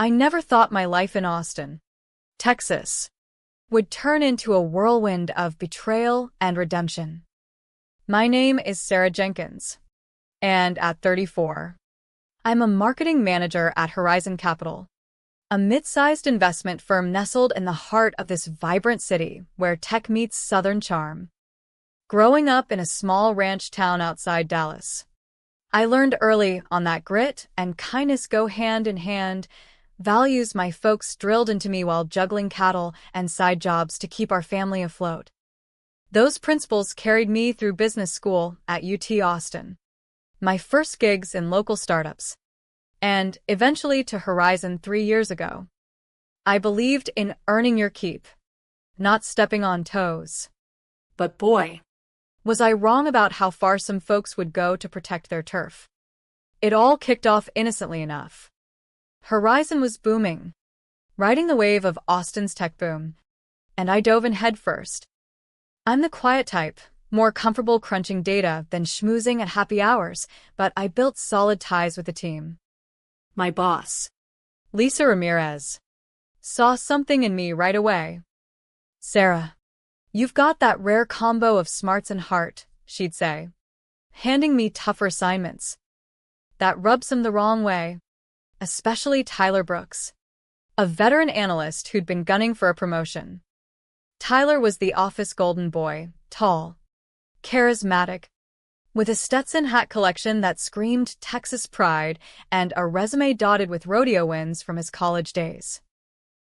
I never thought my life in Austin, Texas, would turn into a whirlwind of betrayal and redemption. My name is Sarah Jenkins, and at 34, I'm a marketing manager at Horizon Capital, a mid-sized investment firm nestled in the heart of this vibrant city where tech meets Southern charm. Growing up in a small ranch town outside Dallas, I learned early on that grit and kindness go hand in hand, values my folks drilled into me while juggling cattle and side jobs to keep our family afloat. Those principles carried me through business school at UT Austin, my first gigs in local startups, and eventually to Horizon 3 years ago. I believed in earning your keep, not stepping on toes. But boy, was I wrong about how far some folks would go to protect their turf. It all kicked off innocently enough. Horizon was booming, riding the wave of Austin's tech boom, and I dove in headfirst. I'm the quiet type, more comfortable crunching data than schmoozing at happy hours, but I built solid ties with the team. My boss, Lisa Ramirez, saw something in me right away. "Sarah, you've got that rare combo of smarts and heart," she'd say, handing me tougher assignments that rubbed some the wrong way, especially Tyler Brooks, a veteran analyst who'd been gunning for a promotion. Tyler was the office golden boy, tall, charismatic, with a Stetson hat collection that screamed Texas pride and a resume dotted with rodeo wins from his college days.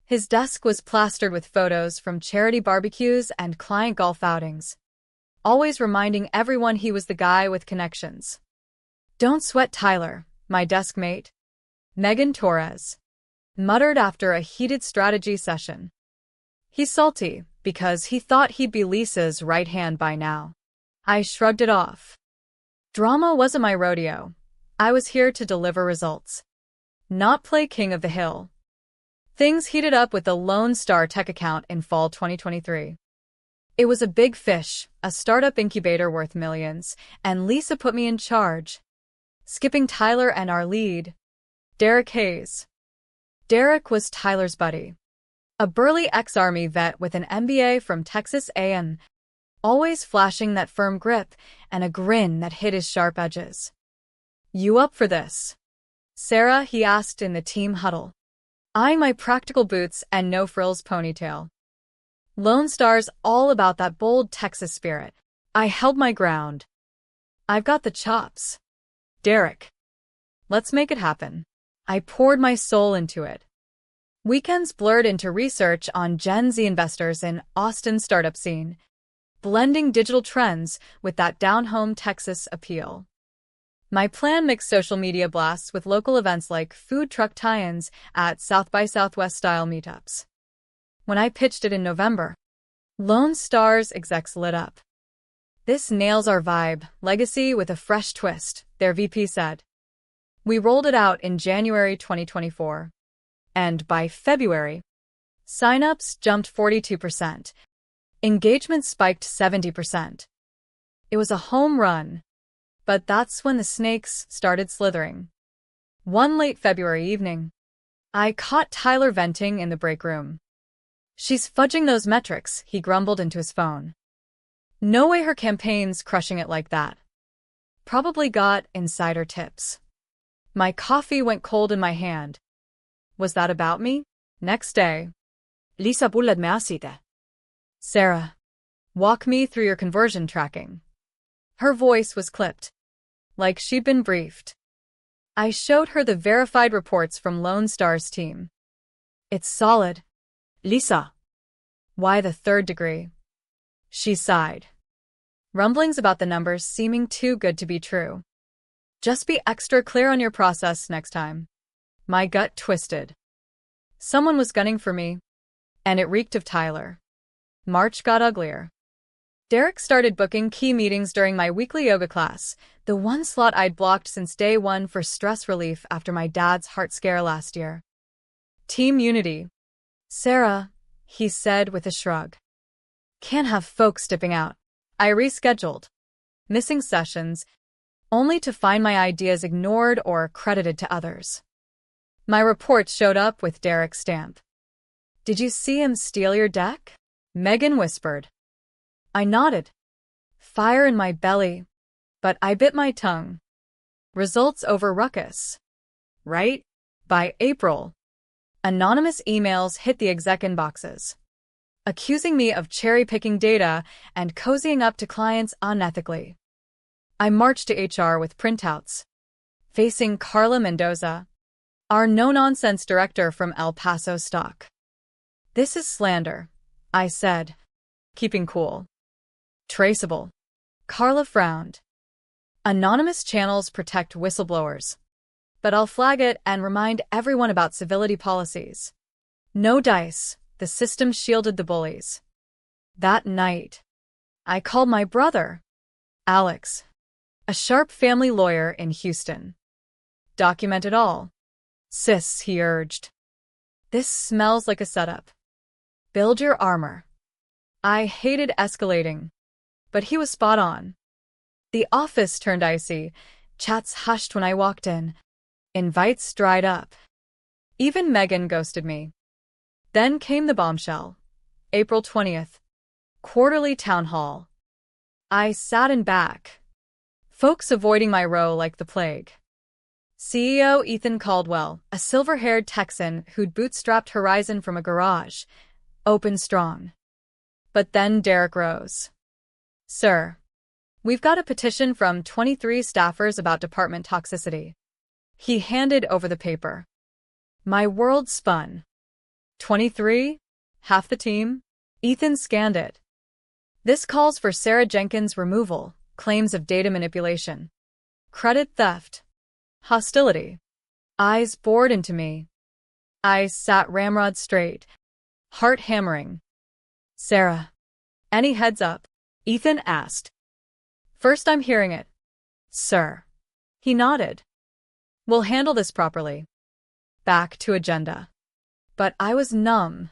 His desk was plastered with photos from charity barbecues and client golf outings, always reminding everyone he was the guy with connections. "Don't sweat Tyler," my desk mate, Megan Torres, muttered after a heated strategy session. "He's salty because he thought he'd be Lisa's right hand by now." I shrugged it off. Drama wasn't my rodeo. I was here to deliver results, not play king of the hill. Things heated up with the Lone Star Tech account in fall 2023. It was a big fish, a startup incubator worth millions, and Lisa put me in charge, skipping Tyler and our lead, Derek Hayes. Derek was Tyler's buddy, a burly ex-Army vet with an MBA from Texas A&M, always flashing that firm grip and a grin that hid his sharp edges. "You up for this, Sarah?" he asked in the team huddle, eyeing my practical boots and no-frills ponytail. Lone Star's all about that bold Texas spirit. I held my ground. "I've got the chops, Derek. Let's make it happen." I poured my soul into it. Weekends blurred into research on Gen Z investors in Austin's startup scene, blending digital trends with that down-home Texas appeal. My plan mixed social media blasts with local events like food truck tie-ins at South by Southwest-style meetups. When I pitched it in November, Lone Star's execs lit up. "This nails our vibe, legacy with a fresh twist," their VP said. We rolled it out in January 2024, and by February, sign-ups jumped 42%. Engagement spiked 70%. It was a home run, but that's when the snakes started slithering. One late February evening, I caught Tyler venting in the break room. "She's fudging those metrics," he grumbled into his phone. "No way her campaign's crushing it like that. Probably got insider tips." My coffee went cold in my hand. Was that about me? Next day, "Lisa bullad me aside. Sarah, walk me through your conversion tracking." Her voice was clipped, like she'd been briefed. I showed her the verified reports from Lone Star's team. "It's solid, Lisa." "Why the third degree?" She sighed, rumblings about the numbers seeming too good to be true. "Just be extra clear on your process next time." My gut twisted. Someone was gunning for me, and it reeked of Tyler. March got uglier. Derek started booking key meetings during my weekly yoga class, the one slot I'd blocked since day one for stress relief after my dad's heart scare last year. "Team unity, Sarah," he said with a shrug. "Can't have folks dipping out." I rescheduled, missing sessions, only to find my ideas ignored or credited to others. My report showed up with Derek's stamp. Did you see him steal your deck? Megan whispered. I nodded. Fire in my belly, but I bit my tongue. Results over ruckus. Right? By April, anonymous emails hit the exec inboxes, accusing me of cherry-picking data and cozying up to clients unethically. I marched to HR with printouts, facing Carla Mendoza, our no-nonsense director from El Paso stock. This is slander, I said, keeping cool. Traceable. Carla frowned. Anonymous channels protect whistleblowers, but I'll flag it and remind everyone about civility policies. No dice, the system shielded the bullies. That night, I called my brother, Alex, a sharp family lawyer in Houston. Document it all. Sis, he urged. This smells like a setup. Build your armor. I hated escalating, but he was spot on. The office turned icy, chats hushed when I walked in, invites dried up. Even Megan ghosted me. Then came the bombshell. April 20th. Quarterly town hall. I sat in back. Folks avoiding my row like the plague. CEO Ethan Caldwell, a silver-haired Texan who'd bootstrapped Horizon from a garage, opened strong. But then Derek rose. Sir, we've got a petition from 23 staffers about department toxicity. He handed over the paper. My world spun. 23? Half the team? Ethan scanned it. This calls for Sarah Jenkins' removal, claims of data manipulation, credit theft, hostility. Eyes bored into me. I sat ramrod straight, heart hammering. Sarah, any heads up? Ethan asked. First I'm hearing it. Sir. He nodded. We'll handle this properly. Back to agenda. But I was numb,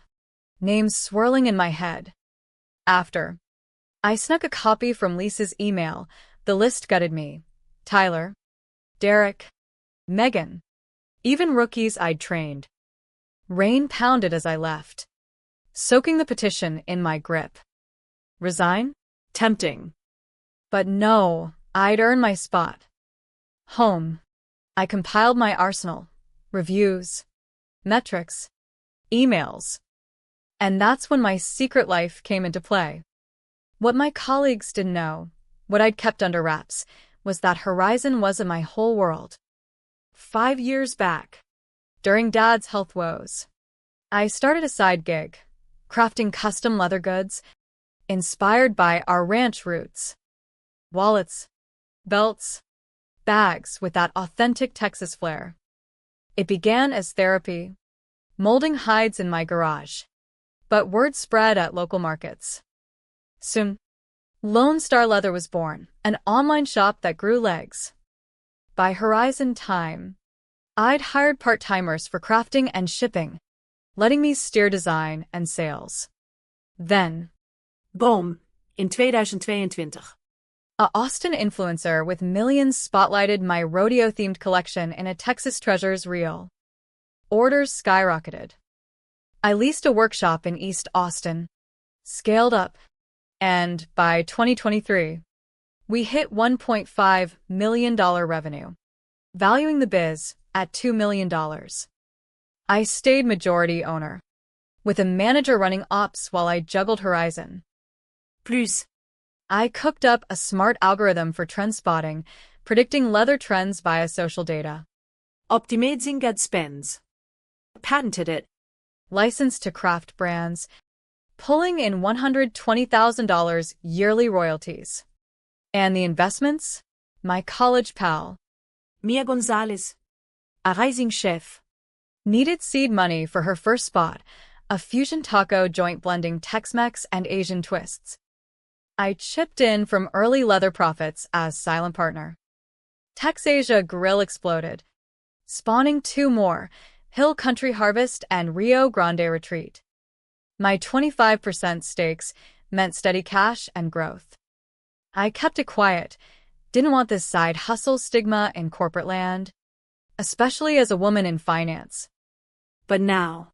names swirling in my head. After, I snuck a copy from Lisa's email. The list gutted me. Tyler, Derek, Megan, even rookies I'd trained. Rain pounded as I left, soaking the petition in my grip. Resign? Tempting. But no, I'd earned my spot. Home. I compiled my arsenal, reviews, metrics, emails. And that's when my secret life came into play. What my colleagues didn't know, what I'd kept under wraps, was that Horizon wasn't my whole world. 5 years back, during Dad's health woes, I started a side gig, crafting custom leather goods, inspired by our ranch roots. Wallets, belts, bags with that authentic Texas flair. It began as therapy, molding hides in my garage. But word spread at local markets. Soon, Lone Star Leather was born, an online shop that grew legs. By Horizon time, I'd hired part-timers for crafting and shipping, letting me steer design and sales. Then, boom, in 2022. A Austin influencer with millions spotlighted my rodeo-themed collection in a Texas Treasures reel. Orders skyrocketed. I leased a workshop in East Austin, scaled up, and by 2023, we hit $1.5 million revenue, valuing the biz at $2 million. I stayed majority owner, with a manager running ops while I juggled Horizon. Plus, I cooked up a smart algorithm for trend spotting, predicting leather trends via social data. optimizing ad spends. Patented it. Licensed to craft brands, pulling in $120,000 yearly royalties. And the investments? My college pal, Mia Gonzalez, a rising chef, needed seed money for her first spot, a fusion taco joint blending Tex-Mex and Asian twists. I chipped in from early leather profits as silent partner. TexAsia Grill exploded, spawning 2 more, Hill Country Harvest and Rio Grande Retreat. My 25% stakes meant steady cash and growth. I kept it quiet, didn't want this side hustle stigma in corporate land. especially as a woman in finance. But now,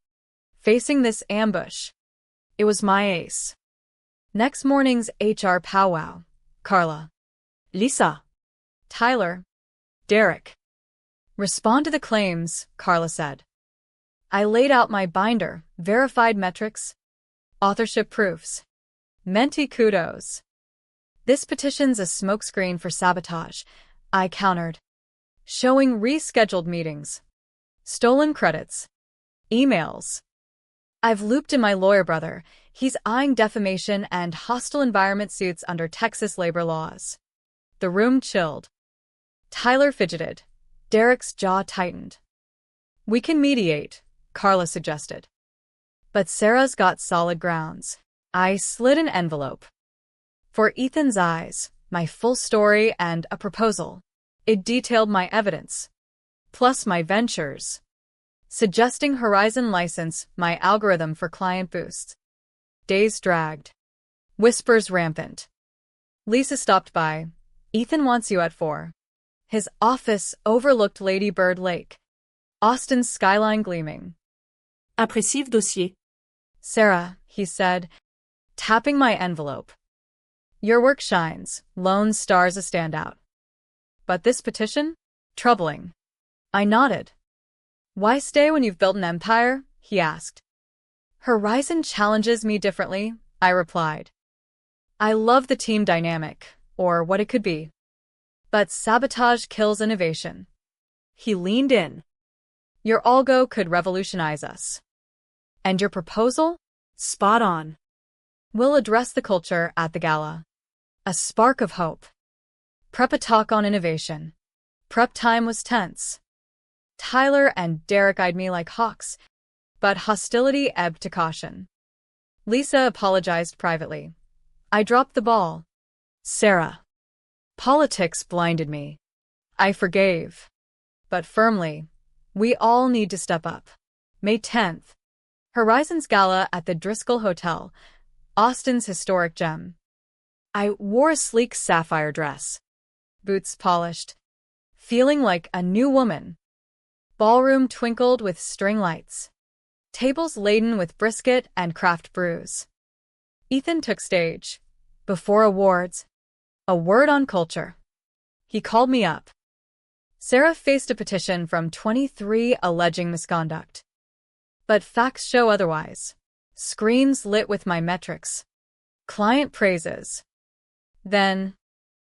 Facing this ambush, it was my ace. Next morning's HR powwow. Carla, Lisa, Tyler, Derek. Respond to the claims, Carla said. I laid out my binder, verified metrics, authorship proofs, mentee kudos. This petition's a smokescreen for sabotage, I countered, showing rescheduled meetings, stolen credits, emails. I've looped in my lawyer brother. He's eyeing defamation and hostile environment suits under Texas labor laws. The room chilled. Tyler fidgeted. Derek's jaw tightened. We can mediate, Carla suggested. But Sarah's got solid grounds. I slid an envelope. For Ethan's eyes, my full story and a proposal. It detailed my evidence, plus my ventures, suggesting Horizon license, my algorithm for client boosts. Days dragged. Whispers rampant. Lisa stopped by. Ethan wants you at 4. His office overlooked Lady Bird Lake, Austin's skyline gleaming. Impressive dossier. Sarah, he said, tapping my envelope. Your work shines, Lone Star's a standout. But this petition? Troubling. I nodded. Why stay when you've built an empire? He asked. Horizon challenges me differently, I replied. I love the team dynamic, or what it could be. But sabotage kills innovation. He leaned in. Your algo could revolutionize us. And your proposal? Spot on. We'll address the culture at the gala. A spark of hope. Prep a talk on innovation. Prep time was tense. Tyler and Derek eyed me like hawks, but hostility ebbed to caution. Lisa apologized privately. I dropped the ball. Sarah. Politics blinded me. I forgave. But firmly, we all need to step up. May 10th. Horizon's Gala at the Driscoll Hotel, Austin's historic gem. I wore a sleek sapphire dress, boots polished, feeling like a new woman. Ballroom twinkled with string lights, tables laden with brisket and craft brews. Ethan took stage. Before awards, a word on culture. He called me up. Sarah faced a petition from 23 alleging misconduct. But facts show otherwise. Screens lit with my metrics. Client praises. Then,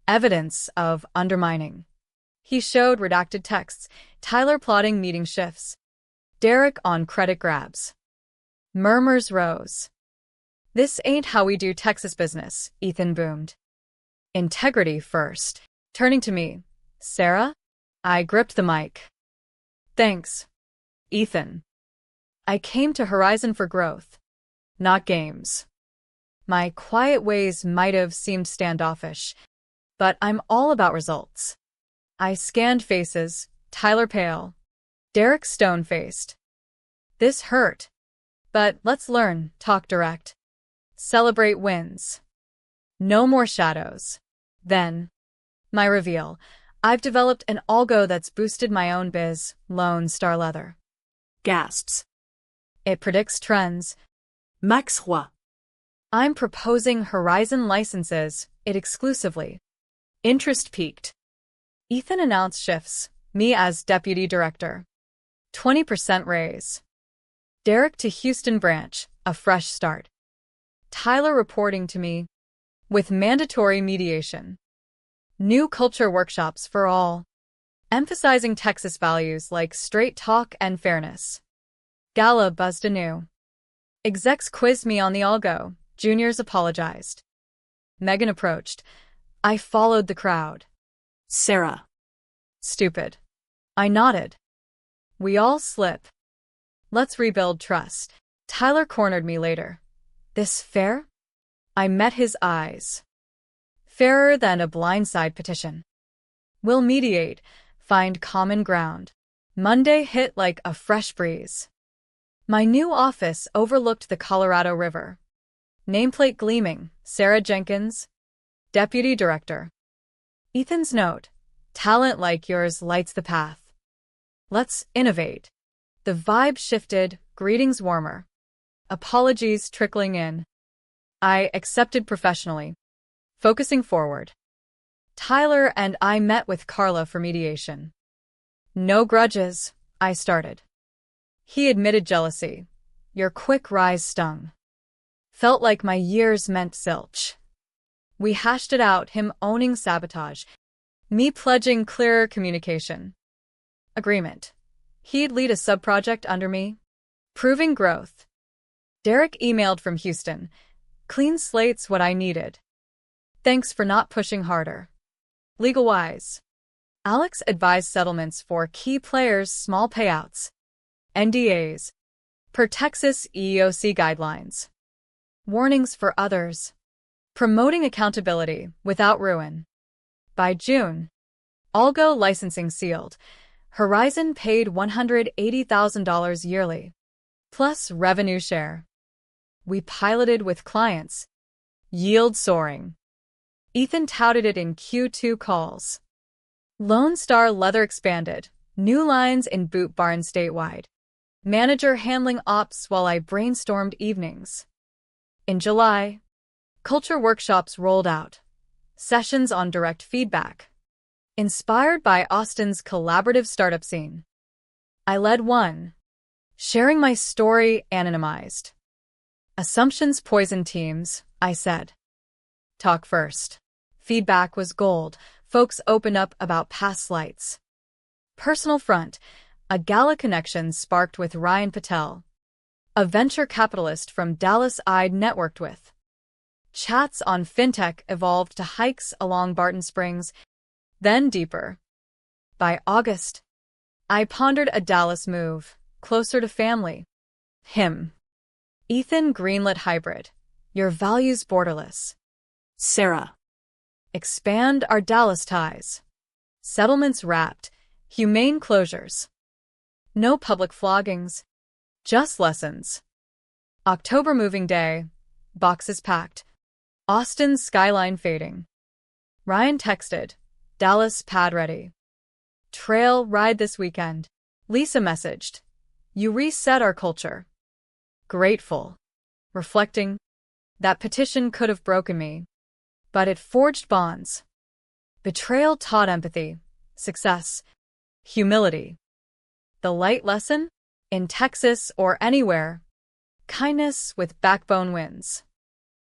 evidence of undermining. He showed redacted texts, Tyler plotting meeting shifts, Derek on credit grabs. Murmurs rose. This ain't how we do Texas business, Ethan boomed. Integrity first. Turning to me. Sarah? I gripped the mic. Thanks, Ethan. I came to Horizon for growth, not games. My quiet ways might have seemed standoffish, but I'm all about results. I scanned faces, Tyler pale, Derek stone-faced. This hurt. But let's learn, talk direct. Celebrate wins. No more shadows. Then, my reveal. I've developed an algo that's boosted my own biz, Lone Star Leather. Gasps. It predicts trends. Max Roy. I'm proposing Horizon licenses, it exclusively. Interest peaked. Ethan announced shifts, me as deputy director. 20% raise. Derek to Houston branch, a fresh start. Tyler reporting to me, with mandatory mediation. New culture workshops for all, emphasizing Texas values like straight talk and fairness. Gala buzzed anew. Execs quizzed me on the algo, juniors apologized. Megan approached. I followed the crowd. Sarah. Stupid. I nodded. We all slip. Let's rebuild trust. Tyler cornered me later. This fair? I met his eyes. Fairer than a blindside petition. We'll mediate, find common ground. Monday hit like a fresh breeze. My new office overlooked the Colorado River. Nameplate gleaming, Sarah Jenkins, Deputy Director. Ethan's note, talent like yours lights the path. Let's innovate. The vibe shifted, greetings warmer. Apologies trickling in. I accepted professionally, focusing forward. Tyler and I met with Carla for mediation. No grudges, I started. He admitted jealousy. Your quick rise stung. Felt like my years meant zilch. We hashed it out, him owning sabotage, me pledging clearer communication. Agreement. He'd lead a sub-project under me, proving growth. Derek emailed from Houston. Clean slate's what I needed. Thanks for not pushing harder. Legal-wise. Alex advised settlements for key players, small payouts. NDAs. Per Texas EEOC guidelines. Warnings for others. Promoting accountability without ruin. By June, Algo licensing sealed. Horizon paid $180,000 yearly, plus revenue share. We piloted with clients. Yield soaring. Ethan touted it in Q2 calls. Lone Star Leather expanded. New lines in Boot Barn statewide. Manager handling ops while I brainstormed evenings. In July, culture workshops rolled out. Sessions on direct feedback. Inspired by Austin's collaborative startup scene. I led one. Sharing my story anonymized. Assumptions poison teams, I said. Talk first. Feedback was gold. Folks opened up about past slights. Personal front. A gala connection sparked with Ryan Patel, a venture capitalist from Dallas I'd networked with. Chats on fintech evolved to hikes along Barton Springs, then deeper. By August, I pondered a Dallas move, closer to family. Him. Ethan greenlit hybrid. Your values borderless. Sarah. Expand our Dallas ties. Settlements wrapped. Humane closures. No public floggings. Just lessons. October moving day. Boxes packed. Austin's skyline fading. Ryan texted. Dallas pad ready. Trail ride this weekend. Lisa messaged. You reset our culture. Grateful. Reflecting. That petition could have broken me. But it forged bonds. Betrayal taught empathy. Success. Humility. The light lesson? In Texas or anywhere. Kindness with backbone wins.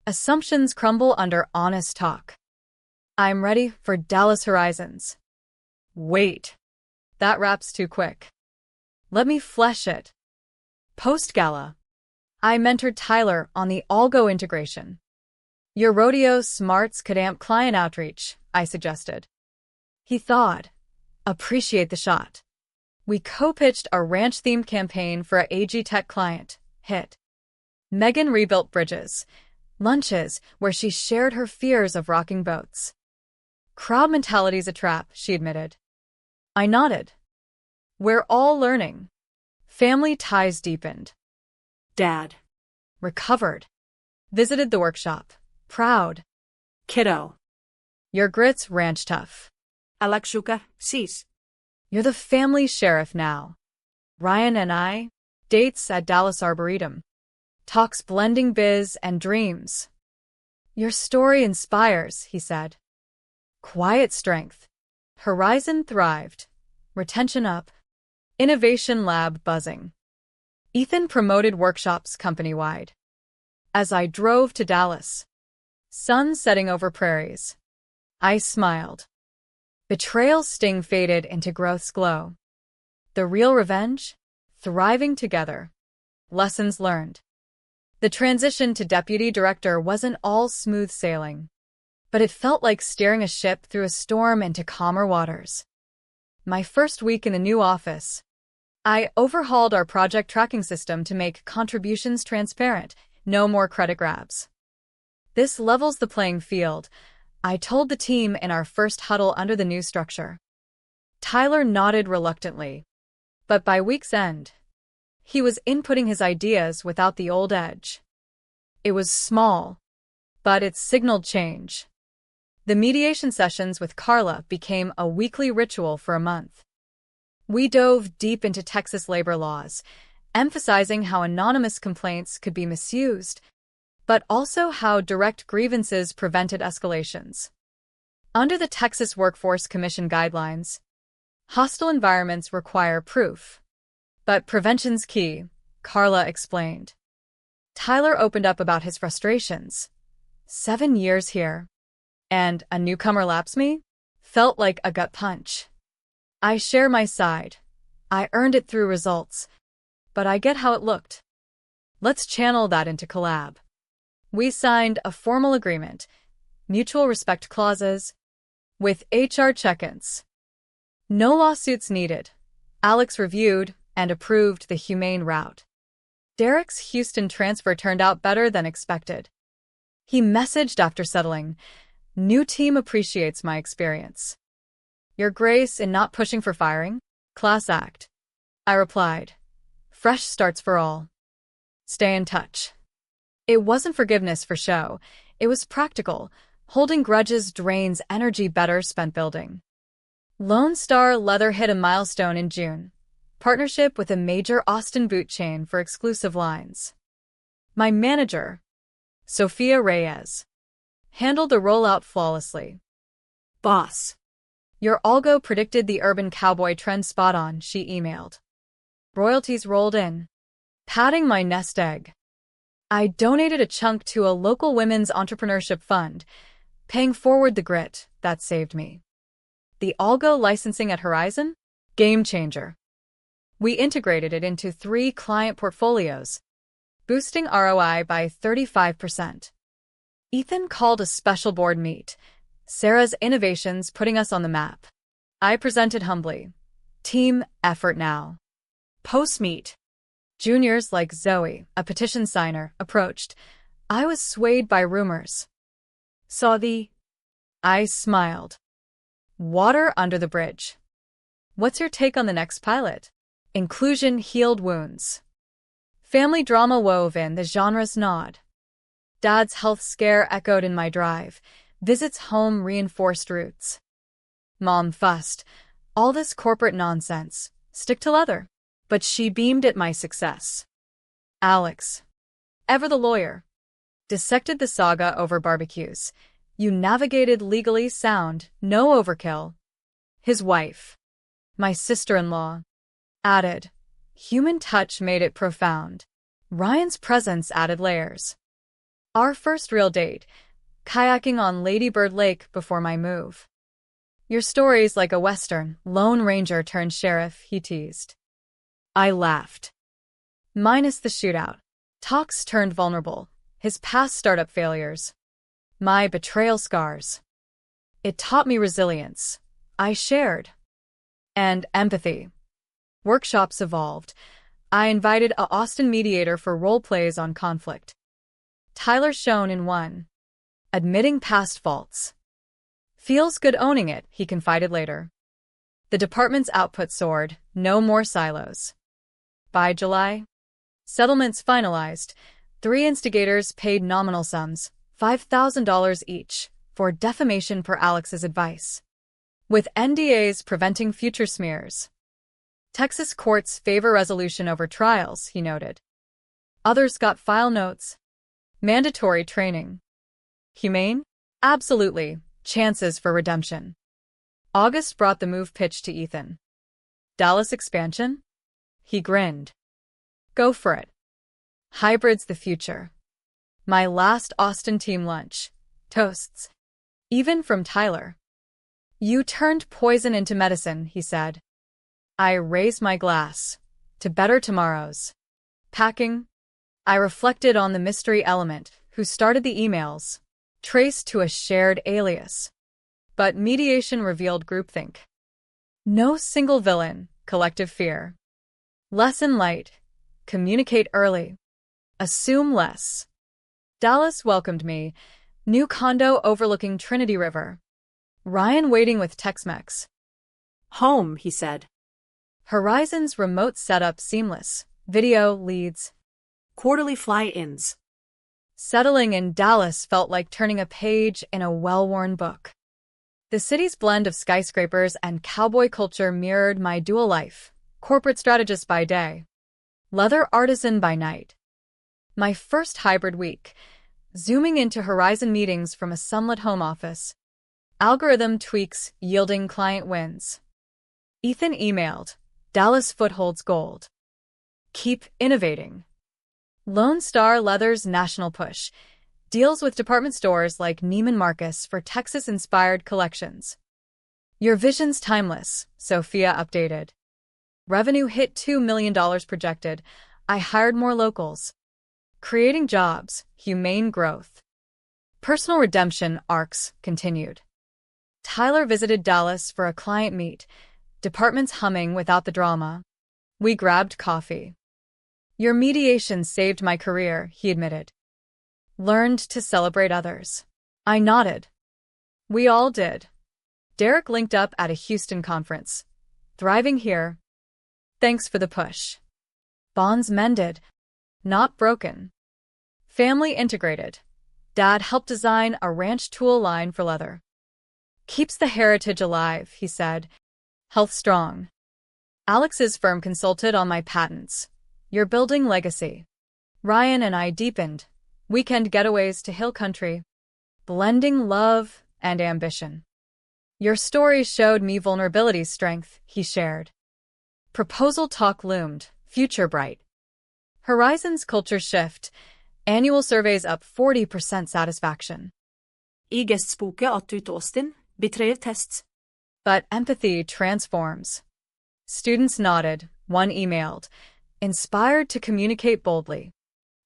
Assumptions crumble under honest talk. I'm ready for Dallas Horizons. Wait. That wraps too quick. Let me flesh it. Post-gala. I mentored Tyler on the Algo integration. Your rodeo smarts could amp client outreach, I suggested. He thawed. Appreciate the shot. We co-pitched a ranch-themed campaign for a AG Tech client. Hit. Megan rebuilt bridges. Lunches where she shared her fears of rocking boats. Crowd mentality's a trap, she admitted. I nodded. We're all learning. Family ties deepened. Dad. Recovered. Visited the workshop. Proud. Kiddo. Your grit's ranch tough. Alakshuka, sis. You're the family sheriff now. Ryan and I, dates at Dallas Arboretum. Talks blending biz and dreams. Your story inspires, he said. Quiet strength. Horizon thrived. Retention up. Innovation lab buzzing. Ethan promoted workshops company-wide. As I drove to Dallas, sun setting over prairies, I smiled. Betrayal's sting faded into growth's glow. The real revenge? Thriving together. Lessons learned. The transition to deputy director wasn't all smooth sailing, but it felt like steering a ship through a storm into calmer waters. My first week in the new office, I overhauled our project tracking system to make contributions transparent, no more credit grabs. This levels the playing field, I told the team in our first huddle under the new structure. Tyler nodded reluctantly, but by week's end, he was inputting his ideas without the old edge. It was small, but it signaled change. The mediation sessions with Carla became a weekly ritual for a month. We dove deep into Texas labor laws, emphasizing how anonymous complaints could be misused, but also how direct grievances prevented escalations. Under the Texas Workforce Commission guidelines, hostile environments require proof. But prevention's key, Carla explained. Tyler opened up about his frustrations. 7 years here. And a newcomer laps me? Felt like a gut punch. I share my side. I earned it through results. But I get how it looked. Let's channel that into collab. We signed a formal agreement, mutual respect clauses, with HR check-ins. No lawsuits needed. Alex reviewed and approved the humane route. Derek's Houston transfer turned out better than expected. He messaged after settling, "New team appreciates my experience. Your grace in not pushing for firing? Class act." I replied, "Fresh starts for all. Stay in touch." It wasn't forgiveness for show. It was practical. Holding grudges drains energy better spent building. Lone Star Leather hit a milestone in June. Partnership with a major Austin boot chain for exclusive lines. My manager, Sophia Reyes, handled the rollout flawlessly. Boss. Your algo predicted the urban cowboy trend spot on, she emailed. Royalties rolled in, patting my nest egg. I donated a chunk to a local women's entrepreneurship fund, paying forward the grit that saved me. The algo licensing at Horizon? Game changer. We integrated it into 3 client portfolios, boosting ROI by 35%. Ethan called a special board meet, Sarah's innovations putting us on the map. I presented humbly. Team effort now. Post-meet. Juniors like Zoe, a petition signer, approached. I was swayed by rumors. Saw the... I smiled. Water under the bridge. What's your take on the next pilot? Inclusion healed wounds. Family drama wove in the genre's nod. Dad's health scare echoed in my drive. Visits home reinforced roots. Mom fussed. All this corporate nonsense. Stick to leather. But she beamed at my success. Alex, ever the lawyer, dissected the saga over barbecues. You navigated legally sound, no overkill. His wife, my sister-in-law, added. Human touch made it profound. Ryan's presence added layers. Our first real date, kayaking on Lady Bird Lake before my move. Your story's like a western, Lone Ranger turned sheriff, he teased. I laughed. Minus the shootout. Talks turned vulnerable. His past startup failures. My betrayal scars. It taught me resilience. I shared. And empathy. Workshops evolved. I invited a Austin mediator for role plays on conflict. Tyler shone in one. Admitting past faults. Feels good owning it, he confided later. The department's output soared. No more silos. By July, settlements finalized. 3 instigators paid nominal sums, $5,000 each, for defamation per Alex's advice, with NDAs preventing future smears. Texas courts favor resolution over trials, he noted. Others got file notes. Mandatory training. Humane? Absolutely. Chances for redemption. August brought the move pitch to Ethan. Dallas expansion? He grinned. Go for it. Hybrid's the future. My last Austin team lunch. Toasts. Even from Tyler. You turned poison into medicine, he said. I raised my glass. To better tomorrows. Packing. I reflected on the mystery element, who started the emails, traced to a shared alias. But mediation revealed groupthink. No single villain, collective fear. Lesson light. Communicate early. Assume less. Dallas welcomed me. New condo overlooking Trinity River. Ryan waiting with Tex-Mex. Home, he said. Horizon's remote setup seamless. Video leads. Quarterly fly-ins. Settling in Dallas felt like turning a page in a well-worn book. The city's blend of skyscrapers and cowboy culture mirrored my dual life, corporate strategist by day, leather artisan by night. My first hybrid week, zooming into Horizon meetings from a sunlit home office, algorithm tweaks yielding client wins. Ethan emailed, Dallas footholds gold. Keep innovating. Lone Star Leather's national push deals with department stores like Neiman Marcus for Texas-inspired collections. Your vision's timeless, Sophia updated. Revenue hit $2 million projected. I hired more locals. Creating jobs, humane growth. Personal redemption arcs continued. Tyler visited Dallas for a client meet, departments humming without the drama. We grabbed coffee. Your mediation saved my career, he admitted. Learned to celebrate others. I nodded. We all did. Derek linked up at a Houston conference. Thriving here. Thanks for the push. Bonds mended, not broken. Family integrated. Dad helped design a ranch tool line for leather. Keeps the heritage alive, he said. Health strong. Alex's firm consulted on my patents. You're building legacy. Ryan and I deepened weekend getaways to hill country, blending love and ambition. Your stories showed me vulnerability's strength, he shared. Proposal talk loomed, future bright. Horizons culture shift, annual surveys up 40% satisfaction. I gästspåket att ut Austin, betrayal tests. But empathy transforms. Students nodded, one emailed, inspired to communicate boldly.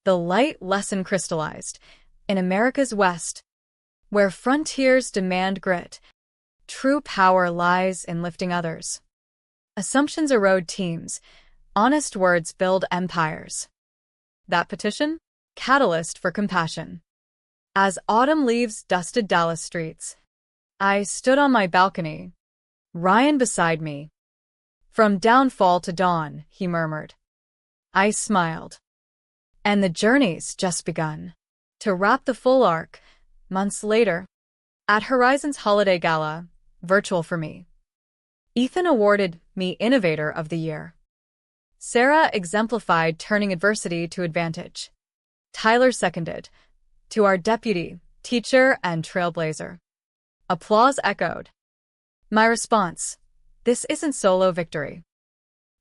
The light lesson crystallized. In America's West, where frontiers demand grit, true power lies in lifting others. Assumptions erode teams. Honest words build empires. That petition? Catalyst for compassion. As autumn leaves dusted Dallas streets, I stood on my balcony, Ryan beside me. From downfall to dawn, he murmured. I smiled. And the journey's just begun. To wrap the full arc, months later, at Horizon's Holiday Gala, virtual for me, Ethan awarded me Innovator of the Year. Sarah exemplified turning adversity to advantage. Tyler seconded, to our deputy, teacher, and trailblazer. Applause echoed. My response, this isn't solo victory.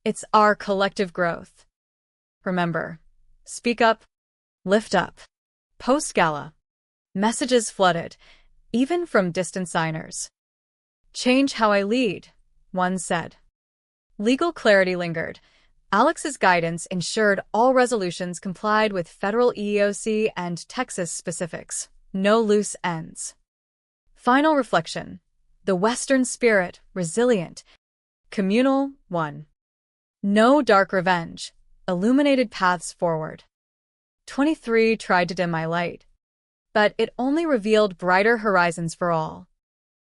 It's our collective growth. Remember, speak up, lift up. Post-gala, messages flooded, even from distant signers. Change how I lead, one said. Legal clarity lingered. Alex's guidance ensured all resolutions complied with federal EEOC and Texas specifics. No loose ends. Final reflection. The Western spirit, resilient. Communal, one. No dark revenge. Illuminated paths forward. 23 tried to dim my light, but it only revealed brighter horizons for all.